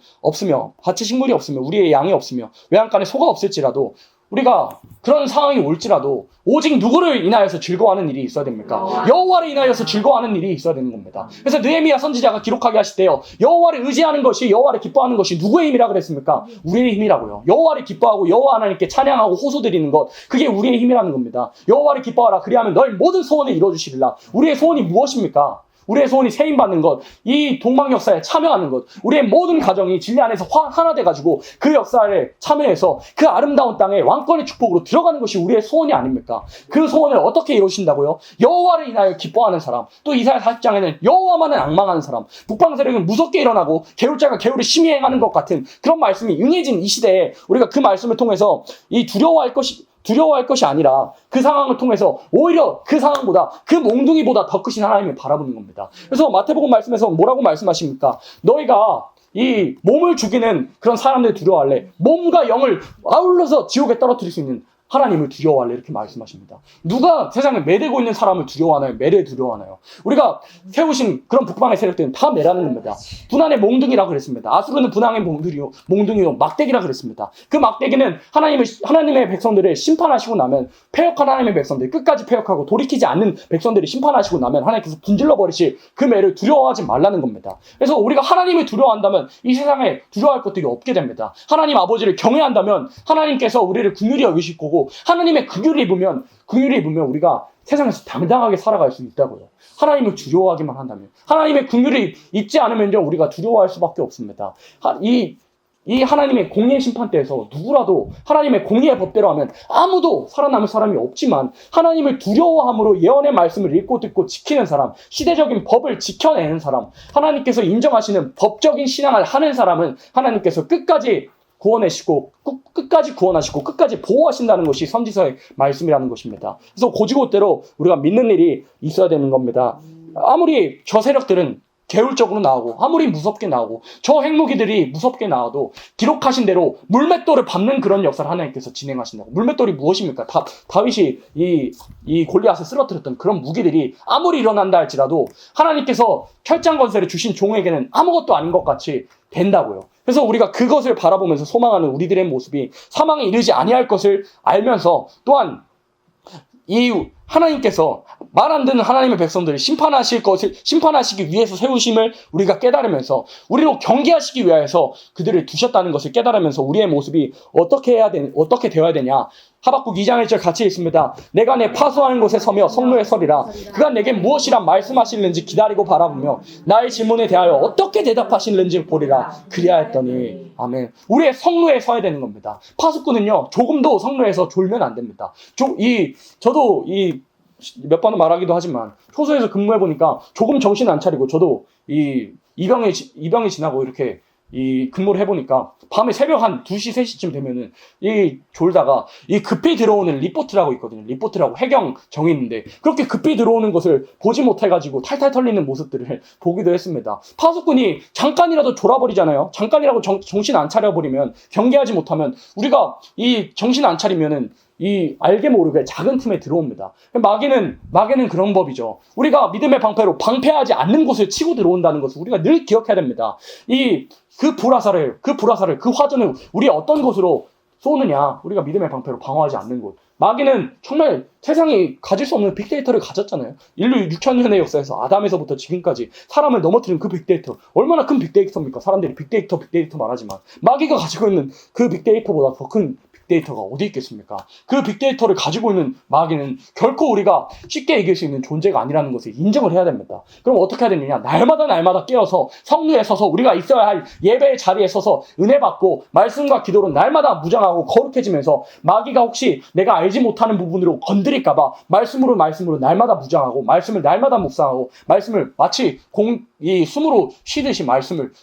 밭에 식물이 없으며 우리의 양이 없으며 외양간에 소가 없을지라도, 우리가 그런 상황이 올지라도 오직 누구를 인하여서 즐거워하는 일이 있어야 됩니까? 여호와를 인하여서 즐거워하는 일이 있어야 되는 겁니다. 그래서 느헤미야 선지자가 기록하게 하시대요. 여호와를 의지하는 것이, 여호와를 기뻐하는 것이 누구의 힘이라 그랬습니까? 우리의 힘이라고요. 여호와를 기뻐하고 여호와 하나님께 찬양하고 호소드리는 것, 그게 우리의 힘이라는 겁니다. 여호와를 기뻐하라, 그리하면 너희 모든 소원을 이루어주시리라. 우리의 소원이 무엇입니까? 우리의 소원이 세임받는 것, 이 동방 역사에 참여하는 것, 우리의 모든 가정이 진리 안에서 하나 돼가지고 그 역사에 참여해서 그 아름다운 땅에 왕권의 축복으로 들어가는 것이 우리의 소원이 아닙니까? 그 소원을 어떻게 이루신다고요? 여호와를 인하여 기뻐하는 사람, 또 이사야 40장에는 여호와만을 앙망하는 사람, 북방 세력은 무섭게 일어나고 개울자가 개울을 심히 행하는 것 같은 그런 말씀이 응해진 이 시대에 우리가 그 말씀을 통해서 이 두려워할 것이 아니라 그 상황을 통해서 오히려 그 상황보다, 그 몽둥이보다 더 크신 하나님을 바라보는 겁니다. 그래서 마태복음 말씀에서 뭐라고 말씀하십니까? 너희가 이 몸을 죽이는 그런 사람들 두려워할래? 몸과 영을 아울러서 지옥에 떨어뜨릴 수 있는 하나님을 두려워할래? 이렇게 말씀하십니다. 누가 세상에 매대고 있는 사람을 두려워하나요? 매를 두려워하나요? 우리가 세우신 그런 북방의 세력들은 다 매라는 겁니다. 분한의 몽둥이라고 그랬습니다. 아수르는 분한의 몽둥이요 막대기라 그랬습니다. 그 막대기는 하나님의 백성들을 심판하시고 나면, 패역한 하나님의 백성들, 끝까지 패역하고 돌이키지 않는 백성들이 심판하시고 나면 하나님께서 분질러 버리실 그 매를 두려워하지 말라는 겁니다. 그래서 우리가 하나님을 두려워한다면 이 세상에 두려워할 것들이 없게 됩니다. 하나님 아버지를 경외한다면 하나님께서 우리를 긍휼히 여기실 거고, 하나님의 긍휼을 입으면 우리가 세상에서 당당하게 살아갈 수 있다고요. 하나님을 두려워하기만 한다면, 하나님의 긍휼을 입지 않으면요, 우리가 두려워할 수밖에 없습니다. 이 하나님의 공의의 심판대에서 누구라도 하나님의 공의의 법대로 하면 아무도 살아남을 사람이 없지만, 하나님을 두려워함으로 예언의 말씀을 읽고 듣고 지키는 사람, 시대적인 법을 지켜내는 사람, 하나님께서 인정하시는 법적인 신앙을 하는 사람은 하나님께서 끝까지 구원하시고 끝까지 보호하신다는 것이 선지서의 말씀이라는 것입니다. 그래서 고지고대로 우리가 믿는 일이 있어야 되는 겁니다. 아무리 저 세력들은 계율적으로 나오고, 아무리 무섭게 나오고, 저 핵무기들이 무섭게 나와도 기록하신 대로 물맷돌을 밟는 그런 역사를 하나님께서 진행하신다고. 물맷돌이 무엇입니까? 다윗이 이 골리앗을 쓰러뜨렸던 그런 무기들이 아무리 일어난다 할지라도 하나님께서 철장건설을 주신 종에게는 아무것도 아닌 것 같이 된다고요. 그래서 우리가 그것을 바라보면서 소망하는 우리들의 모습이 사망에 이르지 아니할 것을 알면서, 또한 이 하나님께서 말 안 듣는 하나님의 백성들을 심판하시기 위해서 세우심을 우리가 깨달으면서, 우리로 경계하시기 위해서 그들을 두셨다는 것을 깨달으면서 우리의 모습이 어떻게 되어야 되냐. 하박국 2장 1절 같이 읽습니다. 내가 내 파수하는 곳에 서며 성로에 서리라. 그가 내게 무엇이라 말씀하시는지 기다리고 바라보며 나의 질문에 대하여 어떻게 대답하시는지 보리라. 그리하였더니. 아멘. 우리의 성로에 서야 되는 겁니다. 파수꾼은요, 조금도 성로에서 졸면 안 됩니다. 저도 몇 번은 말하기도 하지만 효소에서 근무해보니까 조금 정신 안 차리고, 저도 이병이 지나고 이렇게 근무를 해보니까 밤에 새벽 한 2시, 3시쯤 되면은 졸다가 급히 들어오는 리포트라고 있거든요. 리포트라고 해경 정이 있는데, 그렇게 급히 들어오는 것을 보지 못해가지고 탈탈 털리는 모습들을 보기도 했습니다. 파수꾼이 잠깐이라도 졸아버리잖아요. 잠깐이라도 정신 안 차려버리면, 경계하지 못하면, 우리가 정신 안 차리면은 이 알게 모르게 작은 틈에 들어옵니다. 마귀는 그런 법이죠. 우리가 믿음의 방패로 방패하지 않는 곳을 치고 들어온다는 것을 우리가 늘 기억해야 됩니다. 그 불화살을, 그 화전을 우리 어떤 곳으로 쏘느냐? 우리가 믿음의 방패로 방어하지 않는 곳. 마귀는 정말 세상이 가질 수 없는 빅데이터를 가졌잖아요. 인류 6천년의 역사에서 아담에서부터 지금까지 사람을 넘어뜨린 그 빅데이터. 얼마나 큰 빅데이터입니까? 사람들이 빅데이터 말하지만 마귀가 가지고 있는 그 빅데이터보다 더 큰 빅데이터가 어디 있겠습니까? 그 빅데이터를 가지고 있는 마귀는 결코 우리가 쉽게 이길 수 있는 존재가 아니라는 것을 인정을 해야 됩니다. 그럼 어떻게 해야 되느냐? 날마다 깨어서 성루에 서서 우리가 있어야 할 예배의 자리에 서서 은혜 받고 말씀과 기도로 날마다 무장하고 거룩해지면서 마귀가 혹시 내가 알지 못하는 부분으로 건드릴까봐 말씀으로 날마다 무장하고 말씀을 날마다 묵상하고 말씀을 마치 이 숨으로 쉬듯이 말씀을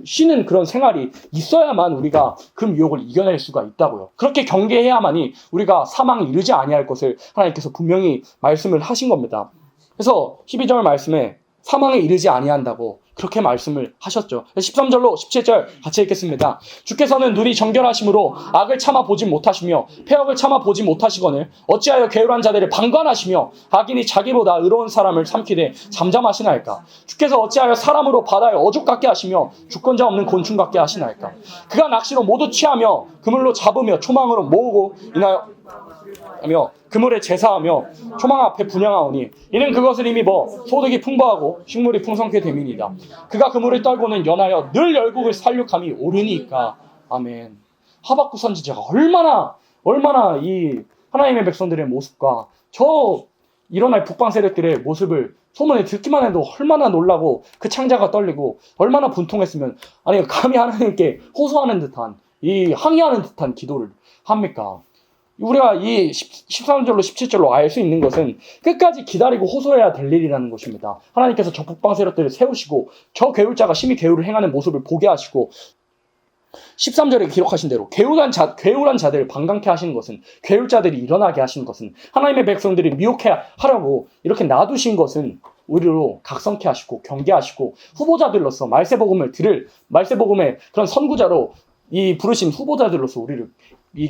쉬는 그런 생활이 있어야만 우리가 그 유혹을 이겨낼 수가 있다고요. 그렇게 경계해야만이 우리가 사망에 이르지 아니할 것을 하나님께서 분명히 말씀을 하신 겁니다. 그래서 12절 말씀에 사망에 이르지 아니한다고 그렇게 말씀을 하셨죠. 13절로 17절 같이 읽겠습니다. 주께서는 눈이 정결하심으로 악을 참아 보지 못하시며 폐역을 참아 보지 못하시거늘 어찌하여 게으르한 자들을 방관하시며 악인이 자기보다 의로운 사람을 삼키되 잠잠하시나이까. 주께서 어찌하여 사람으로 바다에 어족 같게 하시며 주권자 없는 곤충 같게 하시나이까. 그가 낚시로 모두 취하며 그물로 잡으며 초망으로 모으고 인하여 그물에 제사하며 초망 앞에 분향하오니 이는 그것을 힘입어 소득이 풍부하고 식물이 풍성케 됨이니이다. 그가 그물을 떨고는 연하여 늘 열국을 살육함이 오르니까. 아멘. 하박국 선지자가 얼마나 이 하나님의 백성들의 모습과 일어날 북방 세력들의 모습을 소문에 듣기만 해도 얼마나 놀라고 그 창자가 떨리고 얼마나 분통했으면 감히 하나님께 호소하는 듯한 항의하는 듯한 기도를 합니까? 우리가 이 13절로 17절로 알 수 있는 것은 끝까지 기다리고 호소해야 될 일이라는 것입니다. 하나님께서 저 북방 세력들을 세우시고 저 괴울자가 심히 괴울을 행하는 모습을 보게 하시고 13절에 기록하신 대로 괴울한 자들을 방강케 하시는 것은 괴울자들이 일어나게 하시는 것은 하나님의 백성들이 미혹해 하려고 이렇게 놔두신 것은 우리로 각성케 하시고 경계하시고 후보자들로서 말세복음의 그런 선구자로 이 부르신 후보자들로서 우리를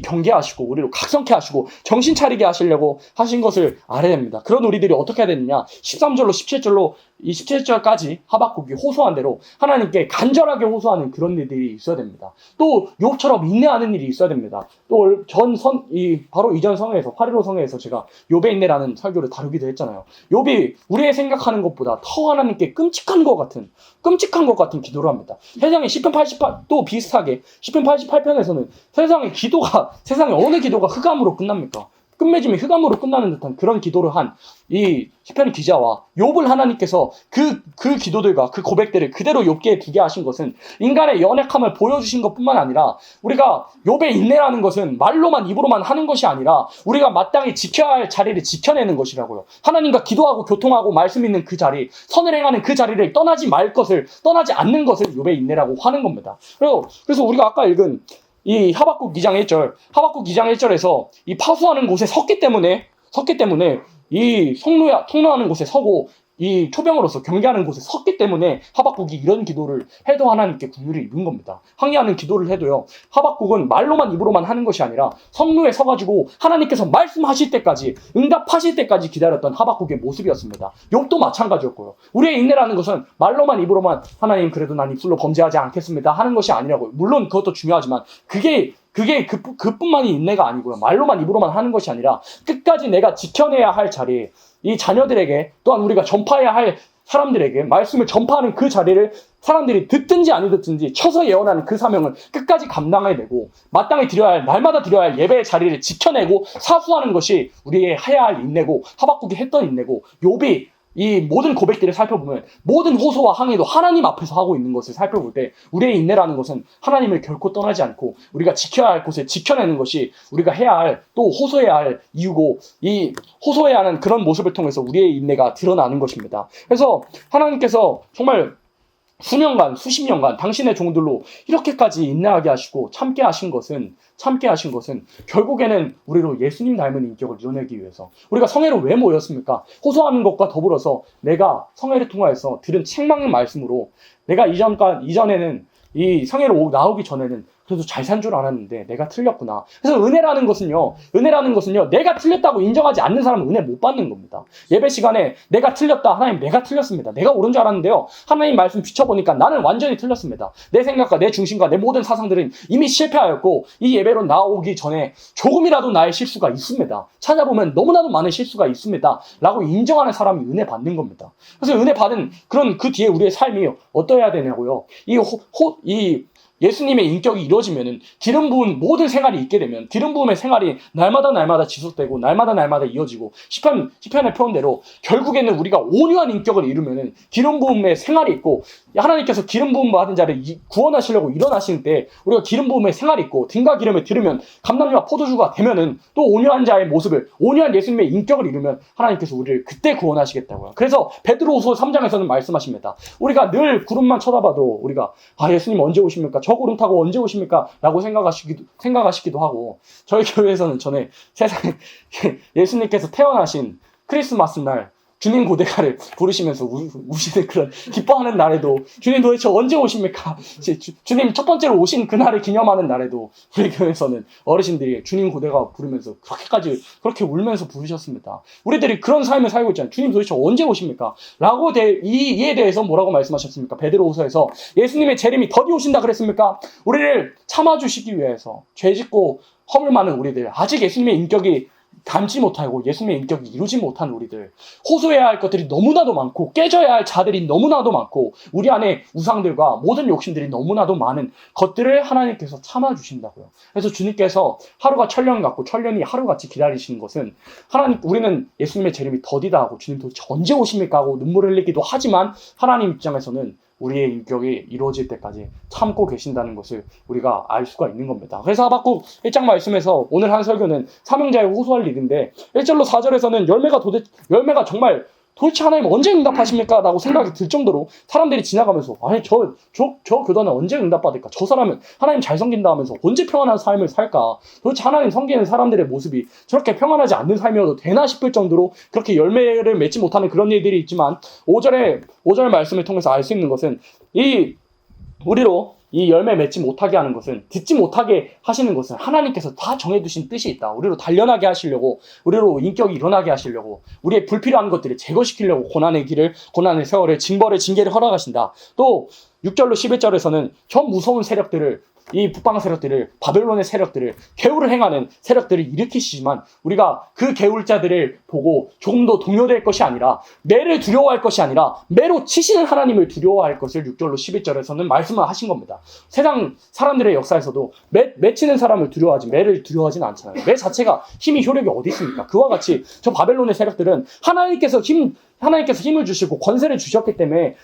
경계하시고 우리를 각성케 하시고 정신 차리게 하시려고 하신 것을 알아야 됩니다. 그런 우리들이 어떻게 해야 되느냐? 13절로 17절로 이 17절까지 하박국이 호소한 대로 하나님께 간절하게 호소하는 그런 일들이 있어야 됩니다. 또 욥처럼 인내하는 일이 있어야 됩니다. 또 바로 이전 성회에서 8.15 성회에서 제가 욥의 인내라는 설교를 다루기도 했잖아요. 욥이 우리의 생각하는 것보다 더 하나님께 끔찍한 것 같은 기도를 합니다. 세상에 시편 88도 비슷하게 시편 88편에서는 세상의 어느 기도가 흑암으로 끝납니까? 끝맺음이 흑암으로 끝나는 듯한 그런 기도를 한 이 시편 기자와 욥을 하나님께서 그 기도들과 그 고백들을 그대로 욥기에 두게 하신 것은 인간의 연약함을 보여주신 것뿐만 아니라 우리가 욥의 인내라는 것은 말로만 입으로만 하는 것이 아니라 우리가 마땅히 지켜야 할 자리를 지켜내는 것이라고요. 하나님과 기도하고 교통하고 말씀 있는 그 자리, 선을 행하는 그 자리를 떠나지 않는 것을 욥의 인내라고 하는 겁니다. 그래서 우리가 아까 읽은 이 하박국 2장 1절에서 이 파수하는 곳에 섰기 때문에 이 통로하는 곳에 서고 이 초병으로서 경계하는 곳에 섰기 때문에 하박국이 이런 기도를 해도 하나님께 긍휼을 입은 겁니다. 항의하는 기도를 해도요. 하박국은 말로만 입으로만 하는 것이 아니라 성루에 서가지고 하나님께서 말씀하실 때까지 응답하실 때까지 기다렸던 하박국의 모습이었습니다. 욥도 마찬가지였고요. 우리의 인내라는 것은 말로만 입으로만 하나님 그래도 난 입술로 범죄하지 않겠습니다 하는 것이 아니라고요. 물론 그것도 중요하지만 그게 그뿐만이 인내가 아니고요. 말로만 입으로만 하는 것이 아니라 끝까지 내가 지켜내야 할 자리, 이 자녀들에게 또한 우리가 전파해야 할 사람들에게 말씀을 전파하는 그 자리를 사람들이 듣든지 아니 듣든지 쳐서 예언하는 그 사명을 끝까지 감당해내고 마땅히 날마다 드려야 할 예배의 자리를 지켜내고 사수하는 것이 우리의 해야 할 인내고 하박국이 했던 인내고 욥이 이 모든 고백들을 살펴보면 모든 호소와 항의도 하나님 앞에서 하고 있는 것을 살펴볼 때 우리의 인내라는 것은 하나님을 결코 떠나지 않고 우리가 지켜야 할 곳을 지켜내는 것이 우리가 해야 할 또 호소해야 할 이유고 이 호소해야 하는 그런 모습을 통해서 우리의 인내가 드러나는 것입니다. 그래서 하나님께서 정말 수십 년간 당신의 종들로 이렇게까지 인내하게 하시고 참게 하신 것은 결국에는 우리로 예수님 닮은 인격을 이뤄내기 위해서 우리가 성회로 왜 모였습니까? 호소하는 것과 더불어서 내가 성회를 통하여서 들은 책망의 말씀으로 내가 이전에는 이 성회로 나오기 전에는 그래도 잘 산 줄 알았는데 내가 틀렸구나. 그래서 은혜라는 것은요, 내가 틀렸다고 인정하지 않는 사람은 은혜 못 받는 겁니다. 예배 시간에 내가 틀렸다, 하나님 내가 틀렸습니다. 내가 옳은 줄 알았는데요, 하나님 말씀 비춰보니까 나는 완전히 틀렸습니다. 내 생각과 내 중심과 내 모든 사상들은 이미 실패하였고 이 예배로 나오기 전에 조금이라도 나의 실수가 있습니다. 찾아보면 너무나도 많은 실수가 있습니다. 라고 인정하는 사람이 은혜 받는 겁니다. 그래서 은혜 받은 그런 그 뒤에 우리의 삶이 어떠해야 되냐고요. 이 예수님의 인격이 이루어지면은 기름 부은 모든 생활이 있게 되면 기름 부음의 생활이 날마다 지속되고 날마다 이어지고 시편의 표현대로 결국에는 우리가 온유한 인격을 이루면은 기름 부음의 생활이 있고 하나님께서 기름 부음 받은 자를 구원하시려고 일어나시는 때 우리가 기름 부음의 생활이 있고 등과 기름을 들으면 감람류와 포도주가 되면은 또 온유한 자의 모습을 온유한 예수님의 인격을 이루면 하나님께서 우리를 그때 구원하시겠다고요. 그래서 베드로후서 3장에서는 말씀하십니다. 우리가 늘 구름만 쳐다봐도 우리가 예수님 언제 오십니까? 저 구름 타고 언제 오십니까? 라고 생각하시기도 하고 저희 교회에서는 전에 세상에 예수님께서 태어나신 크리스마스 날 주님 고대가를 부르시면서 우시는 그런 기뻐하는 날에도 주님 도대체 언제 오십니까? 주님 첫 번째로 오신 그날을 기념하는 날에도 우리 교회에서는 어르신들이 주님 고대가 부르면서 그렇게 울면서 부르셨습니다. 우리들이 그런 삶을 살고 있잖아요. 주님 도대체 언제 오십니까? 라고 이에 대해서 뭐라고 말씀하셨습니까? 베드로후서에서 예수님의 재림이 더디 오신다 그랬습니까? 우리를 참아주시기 위해서 죄짓고 허물 많은 우리들, 아직 예수님의 인격이 닮지 못하고 예수님의 인격이 이루지 못한 우리들, 호소해야 할 것들이 너무나도 많고 깨져야 할 자들이 너무나도 많고 우리 안에 우상들과 모든 욕심들이 너무나도 많은 것들을 하나님께서 참아주신다고요. 그래서 주님께서 하루가 천년 같고 천년이 하루같이 기다리시는 것은 우리는 예수님의 재림이 더디다 하고 주님 도대체 언제 오십니까 하고 눈물을 흘리기도 하지만 하나님 입장에서는 우리의 인격이 이루어질 때까지 참고 계신다는 것을 우리가 알 수가 있는 겁니다. 그래서 하박국 1장 말씀에서 오늘 한 설교는 사명자에 호소할 일인데 1절로 4절에서는 열매가 정말 도대체 하나님 언제 응답하십니까? 라고 생각이 들 정도로 사람들이 지나가면서 저 교단은 언제 응답받을까? 저 사람은 하나님 잘 섬긴다 하면서 언제 평안한 삶을 살까? 도대체 하나님 섬기는 사람들의 모습이 저렇게 평안하지 않는 삶이어도 되나 싶을 정도로 그렇게 열매를 맺지 못하는 그런 일들이 있지만 5절 말씀을 통해서 알 수 있는 것은 우리로 이 열매 맺지 못하게 하는 것은, 듣지 못하게 하시는 것은 하나님께서 다 정해두신 뜻이 있다. 우리로 단련하게 하시려고, 우리로 인격이 일어나게 하시려고, 우리의 불필요한 것들을 제거시키려고 고난의 세월을, 징계를 허락하신다. 또 6절로 11절에서는 저 무서운 세력들을, 이 북방 세력들을, 바벨론의 세력들을, 개울을 행하는 세력들을 일으키시지만 우리가 그 개울자들을 보고 조금 더 동요될 것이 아니라, 매를 두려워할 것이 아니라 매로 치시는 하나님을 두려워할 것을 6절로 11절에서는 말씀을 하신 겁니다. 세상 사람들의 역사에서도 매치는 사람을 두려워하지 매를 두려워하지는 않잖아요. 매 자체가 힘이 효력이 어디 있습니까? 그와 같이 저 바벨론의 세력들은 하나님께서 힘을 주시고 권세를 주셨기 때문에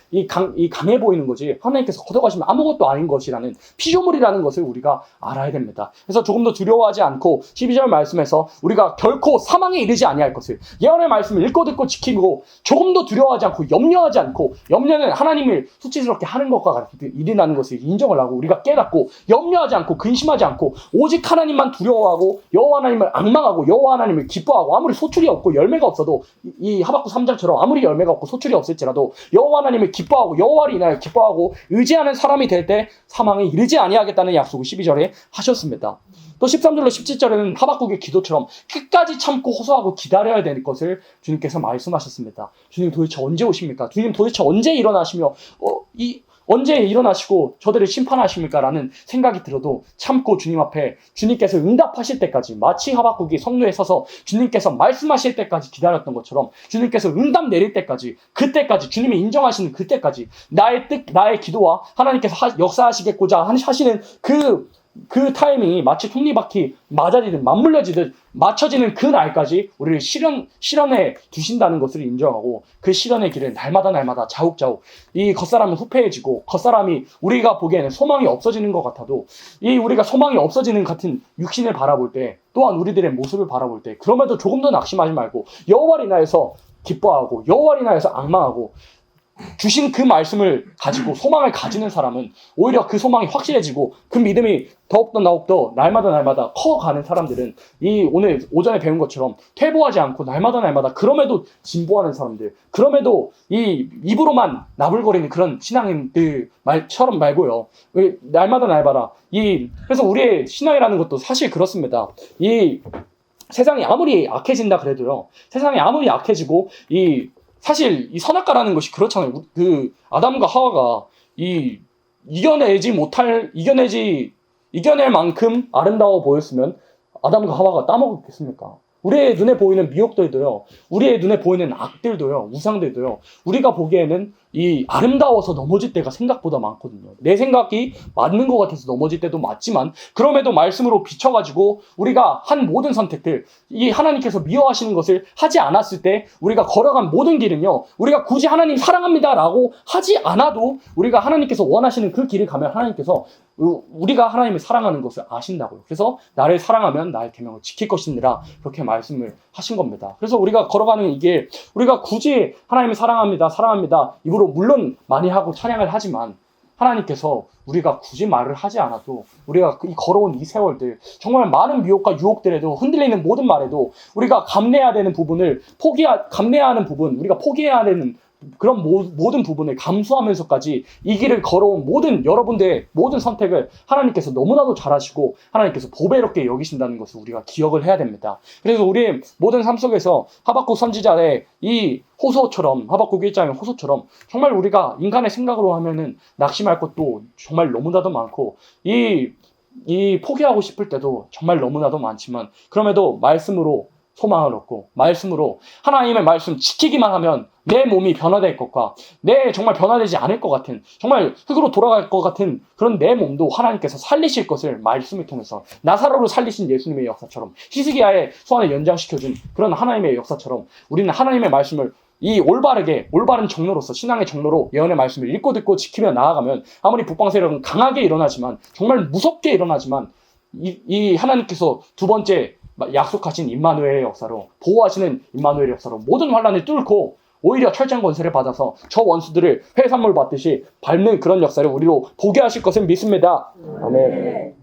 강해 보이는 거지, 하나님께서 걷어가시면 아무것도 아닌 것이라는, 피조물이라는 것을 우리가 알아야 됩니다. 그래서 조금 더 두려워하지 않고 12절 말씀에서 우리가 결코 사망에 이르지 아니할 것을, 예언의 말씀을 읽고 듣고 지키고 조금 더 두려워하지 않고 염려하지 않고, 염려는 하나님을 수치스럽게 하는 것과 같은 일이라는 것을 인정을 하고 우리가 깨닫고, 염려하지 않고 근심하지 않고 오직 하나님만 두려워하고 여호와 하나님을 앙망하고 여호와 하나님을 기뻐하고, 아무리 소출이 없고 열매가 없어도 이 하박국 3장처럼 아무리 열매가 없고 소출이 없을지라도 여호와 하나님을 기뻐하고 여호와를 인하여 기뻐하고 의지하는 사람이 될 때 사망에 이르지 아니하겠다는 약속을 12절에 하셨습니다. 또 13절로 17절에는 하박국의 기도처럼 끝까지 참고 호소하고 기다려야 될 것을 주님께서 말씀하셨습니다. 주님 도대체 언제 오십니까? 주님 도대체 언제 일어나시며 언제 일어나시고 저들을 심판하십니까? 라는 생각이 들어도 참고 주님 앞에 주님께서 응답하실 때까지, 마치 하박국이 성루에 서서 주님께서 말씀하실 때까지 기다렸던 것처럼 주님께서 응답 내릴 때까지, 그때까지 주님이 인정하시는 그때까지 나의 기도와 하나님께서 역사하시겠고자 하시는 그 타이밍이 마치 톱니바퀴 맞아지듯 맞물려지듯 맞춰지는 그 날까지 우리를 실현해 두신다는 것을 인정하고, 그 실현의 길을 날마다 자욱자욱, 이 겉사람은 후패해지고 겉사람이 우리가 보기에는 소망이 없어지는 것 같아도, 이 우리가 소망이 없어지는 같은 육신을 바라볼 때, 또한 우리들의 모습을 바라볼 때 그럼에도 조금 더 낙심하지 말고 여호와를 인하여서 기뻐하고 여호와를 인하여서 앙망하고 주신 그 말씀을 가지고 소망을 가지는 사람은 오히려 그 소망이 확실해지고 그 믿음이 더욱더 날마다 커가는 사람들은 이 오늘 오전에 배운 것처럼 퇴보하지 않고 날마다 그럼에도 진보하는 사람들, 그럼에도 이 입으로만 나불거리는 그런 신앙인들 말처럼 말고요. 날마다 그래서 우리의 신앙이라는 것도 사실 그렇습니다. 이 세상이 아무리 악해진다 그래도요. 세상이 아무리 악해지고 사실 이 선악과라는 것이 그렇잖아요. 그 아담과 하와가 이겨낼 만큼 아름다워 보였으면 아담과 하와가 따먹었겠습니까? 우리의 눈에 보이는 미혹들도요, 우리의 눈에 보이는 악들도요, 우상들도요, 우리가 보기에는 이 아름다워서 넘어질 때가 생각보다 많거든요. 내 생각이 맞는 것 같아서 넘어질 때도 맞지만, 그럼에도 말씀으로 비춰가지고 우리가 한 모든 선택들, 이 하나님께서 미워하시는 것을 하지 않았을 때 우리가 걸어간 모든 길은요, 우리가 굳이 하나님 사랑합니다라고 하지 않아도 우리가 하나님께서 원하시는 그 길을 가면 하나님께서 우리가 하나님을 사랑하는 것을 아신다고요. 그래서 나를 사랑하면 나의 계명을 지킬 것이니라 그렇게 말씀을 하신 겁니다. 그래서 우리가 걸어가는 이게 우리가 굳이 하나님을 사랑합니다 입으로 물론 많이 하고 찬양을 하지만 하나님께서 우리가 굳이 말을 하지 않아도 우리가 걸어온 이 세월들 정말 많은 미혹과 유혹들에도 흔들리는 모든 말에도 우리가 감내해야 되는 부분을 감내하는 부분, 우리가 포기해야 되는 그런 모든 부분을 감수하면서까지 이 길을 걸어온 여러분들의 모든 선택을 하나님께서 너무나도 잘하시고 하나님께서 보배롭게 여기신다는 것을 우리가 기억을 해야 됩니다. 그래서 우리의 모든 삶 속에서 하박국 선지자의 이 호소처럼, 하박국 1장의 호소처럼 정말 우리가 인간의 생각으로 하면은 낙심할 것도 정말 너무나도 많고 이 포기하고 싶을 때도 정말 너무나도 많지만 그럼에도 말씀으로 소망을 얻고 말씀으로 하나님의 말씀 지키기만 하면 내 몸이 변화될 것과 정말 변화되지 않을 것 같은 정말 흙으로 돌아갈 것 같은 그런 내 몸도 하나님께서 살리실 것을 말씀을 통해서 나사로를 살리신 예수님의 역사처럼 히스기야의 소원을 연장시켜준 그런 하나님의 역사처럼 우리는 하나님의 말씀을 올바른 정로로서 신앙의 정로로 예언의 말씀을 읽고 듣고 지키며 나아가면 아무리 북방세력은 강하게 일어나지만 정말 무섭게 일어나지만 이 하나님께서 두 번째 약속하신 임마누엘의 역사로 보호하시는 임마누엘의 역사로 모든 환난을 뚫고 오히려 철장 권세를 받아서 저 원수들을 해산물 받듯이 밟는 그런 역사를 우리로 보게 하실 것을 믿습니다. 아멘.